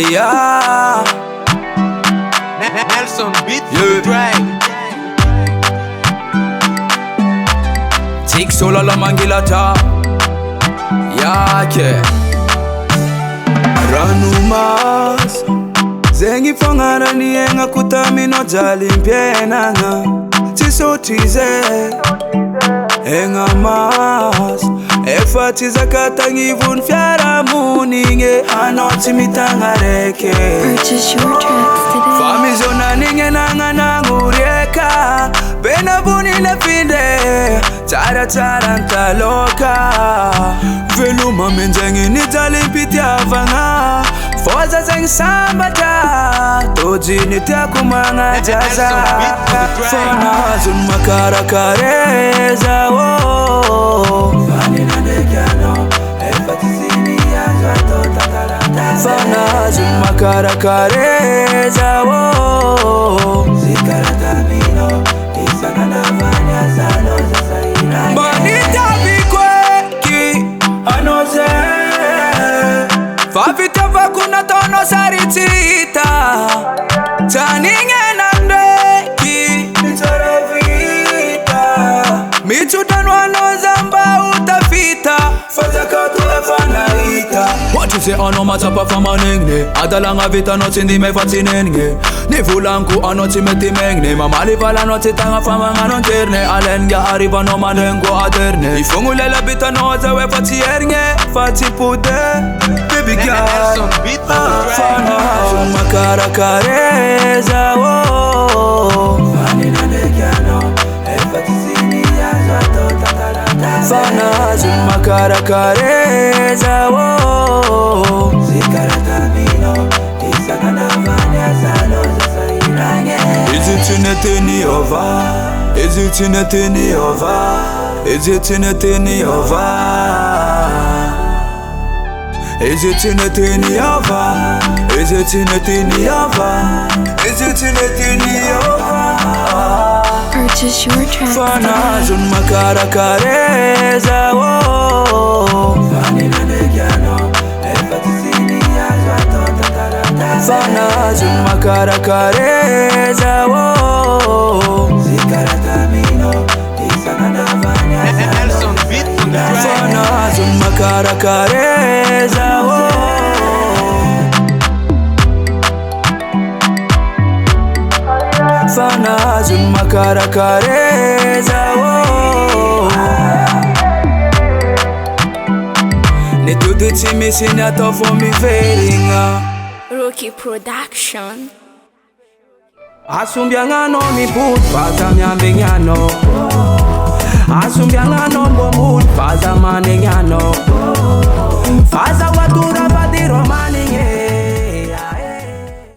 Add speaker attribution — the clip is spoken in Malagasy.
Speaker 1: yeah.
Speaker 2: Nelson beat for drag.
Speaker 1: Tik sola la mangilata yake Ranumas Zengi fangana niyenga kutamino jalimpienanga Tisotize Enga mas Efatiza katangivun fiara muninge Anoti mitangareke
Speaker 3: Purchase your tracks today.
Speaker 1: Famizona ninge nanga nangurieka Bena buni na finde Tara tara ntaloka Veluma menjengi nitalimpitia vanga Foza zengi sambata Toji nitia kumanga jaza Fona zun makara kareza Fani na nekiano Efatisini ya jato tatalanta Fona zun makara kareza Zikarata mino Isana na vanya salo zasaira Bonita bikweki Anoze Fafita vakuna tono saritita Taninge nandeki Mitarevita Michutanwa no zamba utafita Fazakatu efanaita What you say ano matapa famaningne Adalanga vita no tindi me fatinenge Nivulanku ano timeti mengne Mamali vala no titanga famanga non terne Alenga arriva no manengo aderne Ifungulela bita no zewe fatierne Fati pude Baby girl
Speaker 2: Nelson beat for drag.
Speaker 1: Fana makara kareza Fani na nekiano Efatisini ya jato tatalanta Fana makara kareza Zikarata mino Isana na vanya salo zasaira Is it anything over? Is it anything over? Is it anything over? Is it anything over? Is it anything over? Is it anything over?
Speaker 3: Purchase your tracks
Speaker 1: Fana
Speaker 3: today.
Speaker 1: zun makara kareza Fani na nekiano Efatisini ya jato tatalanta Fana zun makara kareza Zikarata mino Isana na vanya
Speaker 2: Nelson beat for drag.
Speaker 1: Fana zun makara kareza Fana zun makara kareza Ne tudu timi sinato for me veringa
Speaker 3: Rookie Production.
Speaker 1: Asumbiangano mi put faza myambenyano Asumbiangano mbo mood faza manenyano Faza watura vadi romani